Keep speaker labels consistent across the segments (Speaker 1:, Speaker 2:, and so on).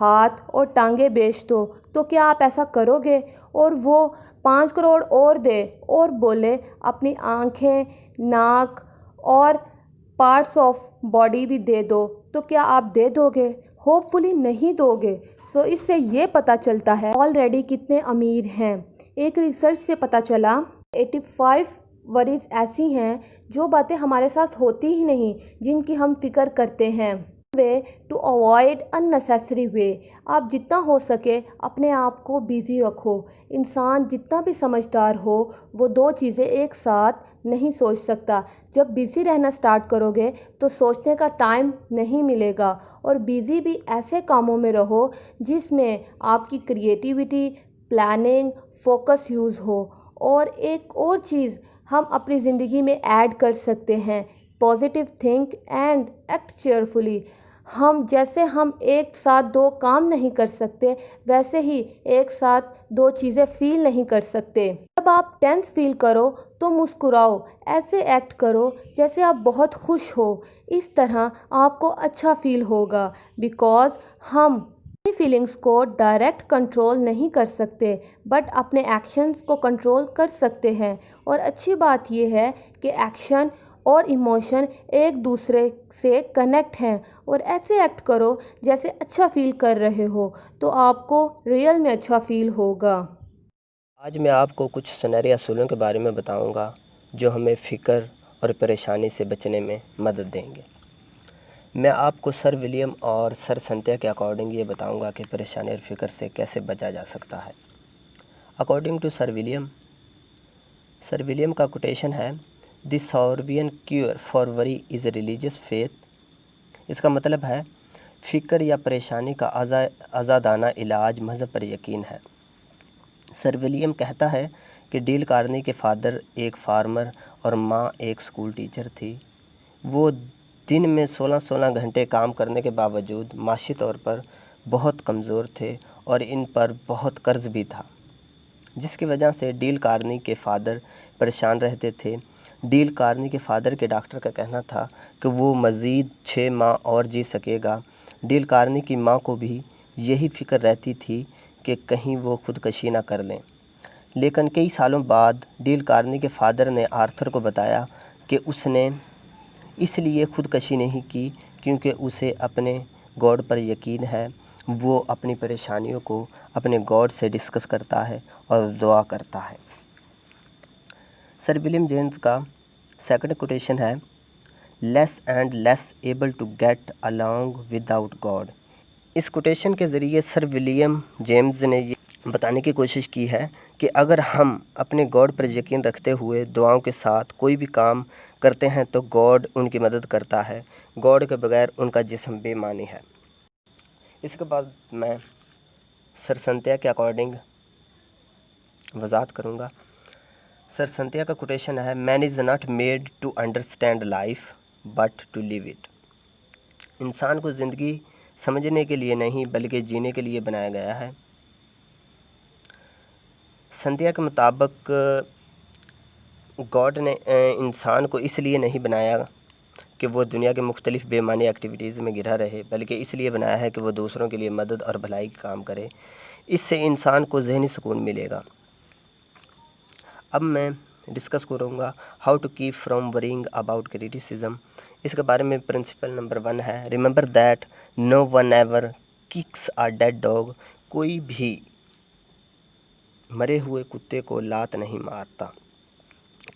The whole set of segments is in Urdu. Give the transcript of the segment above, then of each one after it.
Speaker 1: ہاتھ اور ٹانگیں بیچ دو تو کیا آپ ایسا کرو گے؟ اور وہ 5 کروڑ اور دے اور بولے اپنی آنکھیں، ناک اور پارٹس آف باڈی بھی دے دو تو کیا آپ دے دو گے؟ ہوپ فلی نہیں دو گے۔ سو اس سے یہ پتہ چلتا ہے آلریڈی کتنے امیر ہیں۔ ایک ریسرچ سے پتہ چلا 85 وریز ایسی ہیں جو باتیں ہمارے ساتھ ہوتی ہی نہیں جن کی ہم فکر کرتے ہیں۔ وے ٹو اوائڈ unnecessary وے، آپ جتنا ہو سکے اپنے آپ کو بیزی رکھو۔ انسان جتنا بھی سمجھدار ہو وہ 2 چیزیں ایک ساتھ نہیں سوچ سکتا۔ جب بیزی رہنا سٹارٹ کرو گے تو سوچنے کا ٹائم نہیں ملے گا، اور بیزی بھی ایسے کاموں میں رہو جس میں آپ کی کریٹیوٹی، پلاننگ، فوکس یوز ہو۔ اور ایک اور چیز ہم اپنی زندگی میں ایڈ کر سکتے ہیں، پازیٹیو تھنک اینڈ ایکٹ چیئرفلی۔ جیسے ہم ایک ساتھ 2 کام نہیں کر سکتے ویسے ہی ایک ساتھ 2 چیزیں فیل نہیں کر سکتے۔ جب آپ ٹینس فیل کرو تو مسکراؤ، ایسے ایکٹ کرو جیسے آپ بہت خوش ہو، اس طرح آپ کو اچھا فیل ہوگا۔ بیکاز ہم اپنی فیلنگس کو ڈائریکٹ کنٹرول نہیں کر سکتے بٹ اپنے ایکشنز کو کنٹرول کر سکتے ہیں، اور اچھی بات یہ ہے کہ ایکشن اور ایموشن ایک دوسرے سے کنیکٹ ہیں، اور ایسے ایکٹ کرو جیسے اچھا فیل کر رہے ہو تو آپ کو ریئل میں اچھا فیل ہوگا۔
Speaker 2: آج میں آپ کو کچھ سنہرے اصولوں کے بارے میں بتاؤں گا جو ہمیں فکر اور پریشانی سے بچنے میں مدد دیں گے۔ میں آپ کو سر ولیم اور سر سنتیا کے اکارڈنگ یہ بتاؤں گا کہ پریشانی اور فکر سے کیسے بچا جا سکتا ہے۔ اکارڈنگ ٹو سر ولیم کا کوٹیشن ہے، دی ساروین کیور فار وری از ریلیجیس فیتھ۔ اس کا مطلب ہے فکر یا پریشانی کا آزادانہ علاج مذہب پر یقین ہے۔ سر ولیم کہتا ہے کہ ڈیل کارنی کے فادر ایک فارمر اور ماں ایک سکول ٹیچر تھی۔ وہ دن میں 16 گھنٹے کام کرنے کے باوجود معاشی طور پر بہت کمزور تھے اور ان پر بہت قرض بھی تھا، جس کی وجہ سے ڈیل کارنی کے فادر پریشان رہتے تھے۔ ڈیل کارنی کے فادر کے ڈاکٹر کا کہنا تھا کہ وہ مزید 6 ماہ اور جی سکے گا۔ ڈیل کارنی کی ماں کو بھی یہی فکر رہتی تھی کہ کہیں وہ خودکشی نہ کر لیں، لیکن کئی سالوں بعد ڈیل کارنی کے فادر نے آرتھر کو بتایا کہ اس نے اس لیے خودکشی نہیں کی کیونکہ اسے اپنے گاڈ پر یقین ہے۔ وہ اپنی پریشانیوں کو اپنے گاڈ سے ڈسکس کرتا ہے اور دعا کرتا ہے۔ سر ولیم جیمز کا سیکنڈ کوٹیشن ہے، less and less able to get along without God. اس کوٹیشن کے ذریعے سر ولیم جیمز نے یہ بتانے کی کوشش کی ہے کہ اگر ہم اپنے گاڈ پر یقین رکھتے ہوئے دعاؤں کے ساتھ کوئی بھی کام کرتے ہیں تو گاڈ ان کی مدد کرتا ہے۔ گاڈ کے بغیر ان کا جسم بے معنی ہے۔ اس کے بعد میں سر سنتیا کے اکارڈنگ وضاحت کروں گا۔ سر سنتیا کا کوٹیشن ہے، man is not made to understand life but to live it. انسان کو زندگی سمجھنے کے لیے نہیں بلکہ جینے کے لیے بنایا گیا ہے۔ سنتیا کے مطابق گاڈ نے انسان کو اس لیے نہیں بنایا کہ وہ دنیا کے مختلف بے معنی ایکٹیویٹیز میں گرا رہے، بلکہ اس لیے بنایا ہے کہ وہ دوسروں کے لیے مدد اور بھلائی کا کام کرے۔ اس سے انسان کو ذہنی سکون ملے گا۔ اب میں ڈسکس کروں گا how to keep from worrying about criticism. اس کے بارے میں پرنسپل نمبر 1 ہے، remember that no one ever kicks a dead dog. کوئی بھی مرے ہوئے کتے کو لات نہیں مارتا۔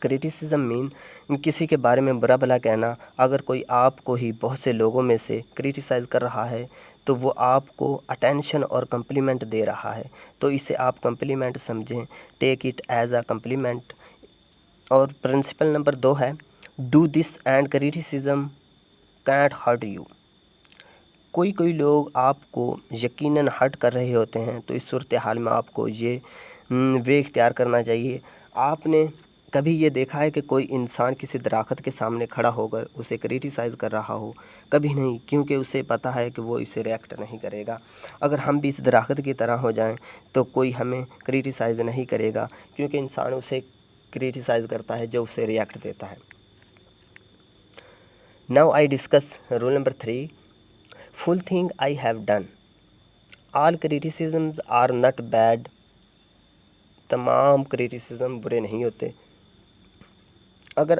Speaker 2: کریٹیسزم مین کسی کے بارے میں برا بھلا کہنا۔ اگر کوئی آپ کو ہی بہت سے لوگوں میں سے کریٹیسائز کر رہا ہے تو وہ آپ کو اٹینشن اور کمپلیمنٹ دے رہا ہے، تو اسے آپ کمپلیمنٹ سمجھیں، take it as a compliment. اور پرنسپل نمبر 2 ہے، do this and criticism can't hurt you. کوئی لوگ آپ کو یقیناً ہرٹ کر رہے ہوتے ہیں تو اس صورتحال میں آپ کو یہ وے اختیار کرنا چاہیے۔ آپ نے کبھی یہ دیکھا ہے کہ کوئی انسان کسی درخت کے سامنے کھڑا ہو کر اسے کریٹیسائز کر رہا ہو؟ کبھی نہیں، کیونکہ اسے پتہ ہے کہ وہ اسے ریئیکٹ نہیں کرے گا۔ اگر ہم بھی اس درخت کی طرح ہو جائیں تو کوئی ہمیں کریٹیسائز نہیں کرے گا، کیونکہ انسان اسے کریٹیسائز کرتا ہے جو اسے ریئیکٹ دیتا ہے۔ Now I discuss rule number 3، full thing I have done. All criticisms are not bad, تمام کریٹیسزم برے نہیں ہوتے۔ اگر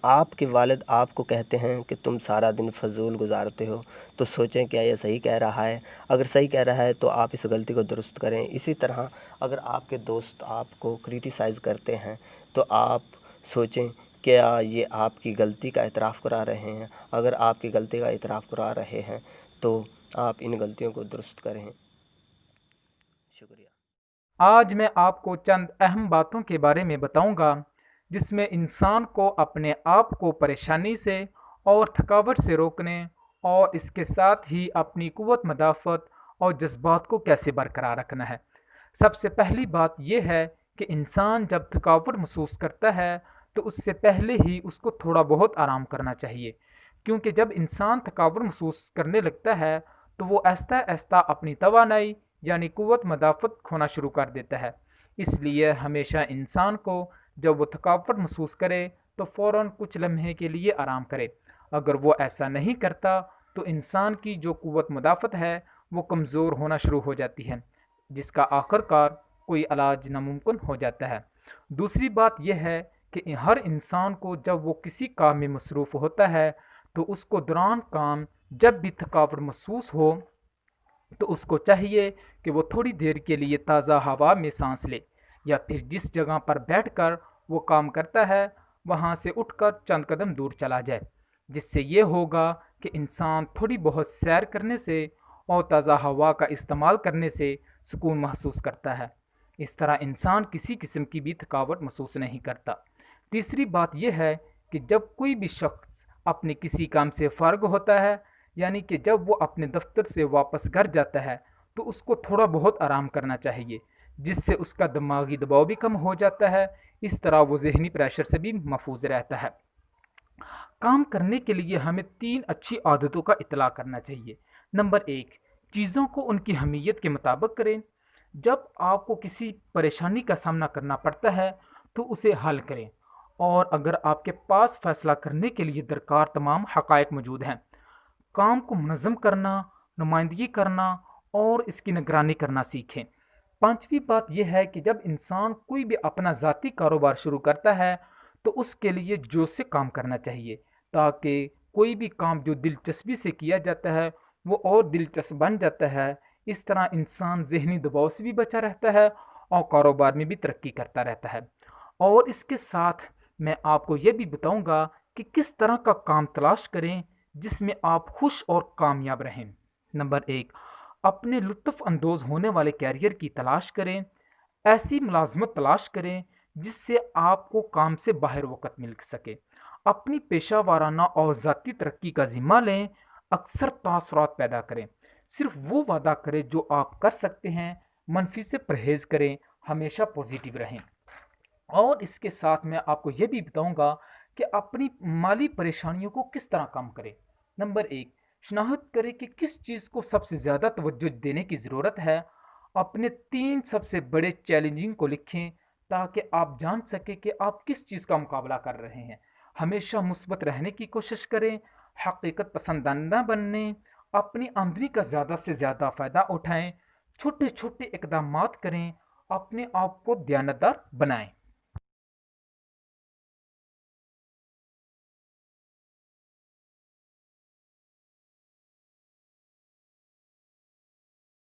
Speaker 2: آپ کے والد آپ کو کہتے ہیں کہ تم سارا دن فضول گزارتے ہو تو سوچیں کیا یہ صحیح کہہ رہا ہے، اگر صحیح کہہ رہا ہے تو آپ اس غلطی کو درست کریں۔ اسی طرح اگر آپ کے دوست آپ کو کریٹیسائز کرتے ہیں تو آپ سوچیں کیا یہ آپ کی غلطی کا اعتراف کرا رہے ہیں، اگر آپ کی غلطی کا اعتراف کرا رہے ہیں تو آپ ان غلطیوں کو درست کریں۔ شکریہ۔
Speaker 3: آج میں آپ کو چند اہم باتوں کے بارے میں بتاؤں گا جس میں انسان کو اپنے آپ کو پریشانی سے اور تھکاوٹ سے روکنے اور اس کے ساتھ ہی اپنی قوت مدافعت اور جذبات کو کیسے برقرار رکھنا ہے۔ سب سے پہلی بات یہ ہے کہ انسان جب تھکاوٹ محسوس کرتا ہے تو اس سے پہلے ہی اس کو تھوڑا بہت آرام کرنا چاہیے، کیونکہ جب انسان تھکاوٹ محسوس کرنے لگتا ہے تو وہ آہستہ آہستہ اپنی توانائی یعنی قوت مدافعت کھونا شروع کر دیتا ہے۔ اس لیے ہمیشہ انسان کو جب وہ تھکاوٹ محسوس کرے تو فوراً کچھ لمحے کے لیے آرام کرے۔ اگر وہ ایسا نہیں کرتا تو انسان کی جو قوت مدافعت ہے وہ کمزور ہونا شروع ہو جاتی ہے، جس کا آخر کار کوئی علاج ناممکن ہو جاتا ہے۔ دوسری بات یہ ہے کہ ہر انسان کو جب وہ کسی کام میں مصروف ہوتا ہے تو اس کو دوران کام جب بھی تھکاوٹ محسوس ہو تو اس کو چاہیے کہ وہ تھوڑی دیر کے لیے تازہ ہوا میں سانس لے، یا پھر جس جگہ پر بیٹھ کر وہ کام کرتا ہے وہاں سے اٹھ کر چند قدم دور چلا جائے، جس سے یہ ہوگا کہ انسان تھوڑی بہت سیر کرنے سے اور تازہ ہوا کا استعمال کرنے سے سکون محسوس کرتا ہے۔ اس طرح انسان کسی قسم کی بھی تھکاوٹ محسوس نہیں کرتا۔ تیسری بات یہ ہے کہ جب کوئی بھی شخص اپنے کسی کام سے فارغ ہوتا ہے، یعنی کہ جب وہ اپنے دفتر سے واپس گھر جاتا ہے تو اس کو تھوڑا بہت آرام کرنا چاہیے، جس سے اس کا دماغی دباؤ بھی کم ہو جاتا ہے، اس طرح وہ ذہنی پریشر سے بھی محفوظ رہتا ہے۔ کام کرنے کے لیے ہمیں 3 اچھی عادتوں کا اطلاع کرنا چاہیے۔ نمبر 1، چیزوں کو ان کی اہمیت کے مطابق کریں۔ جب آپ کو کسی پریشانی کا سامنا کرنا پڑتا ہے تو اسے حل کریں، اور اگر آپ کے پاس فیصلہ کرنے کے لیے درکار تمام حقائق موجود ہیں، کام کو منظم کرنا، نمائندگی کرنا اور اس کی نگرانی کرنا سیکھیں۔ 5ویں بات یہ ہے کہ جب انسان کوئی بھی اپنا ذاتی کاروبار شروع کرتا ہے تو اس کے لیے جوش سے کام کرنا چاہیے، تاکہ کوئی بھی کام جو دلچسپی سے کیا جاتا ہے وہ اور دلچسپ بن جاتا ہے۔ اس طرح انسان ذہنی دباؤ سے بھی بچا رہتا ہے اور کاروبار میں بھی ترقی کرتا رہتا ہے۔ اور اس کے ساتھ میں آپ کو یہ بھی بتاؤں گا کہ کس طرح کا کام تلاش کریں جس میں آپ خوش اور کامیاب رہیں۔ نمبر 1، اپنے لطف اندوز ہونے والے کیریئر کی تلاش کریں۔ ایسی ملازمت تلاش کریں جس سے آپ کو کام سے باہر وقت مل سکے۔ اپنی پیشہ ورانہ اور ذاتی ترقی کا ذمہ لیں۔ اکثر تاثرات پیدا کریں۔ صرف وہ وعدہ کریں جو آپ کر سکتے ہیں، منفی سے پرہیز کریں، ہمیشہ پوزیٹیو رہیں۔ اور اس کے ساتھ میں آپ کو یہ بھی بتاؤں گا کہ اپنی مالی پریشانیوں کو کس طرح کم کریں۔ نمبر 1، شناخت کریں کہ کس چیز کو سب سے زیادہ توجہ دینے کی ضرورت ہے۔ اپنے 3 سب سے بڑے چیلنجنگ کو لکھیں تاکہ آپ جان سکیں کہ آپ کس چیز کا مقابلہ کر رہے ہیں۔ ہمیشہ مثبت رہنے کی کوشش کریں، حقیقت پسندانہ بنیں، اپنی آمدنی کا زیادہ سے زیادہ فائدہ اٹھائیں، چھوٹے چھوٹے اقدامات کریں، اپنے آپ کو دیانتدار بنائیں۔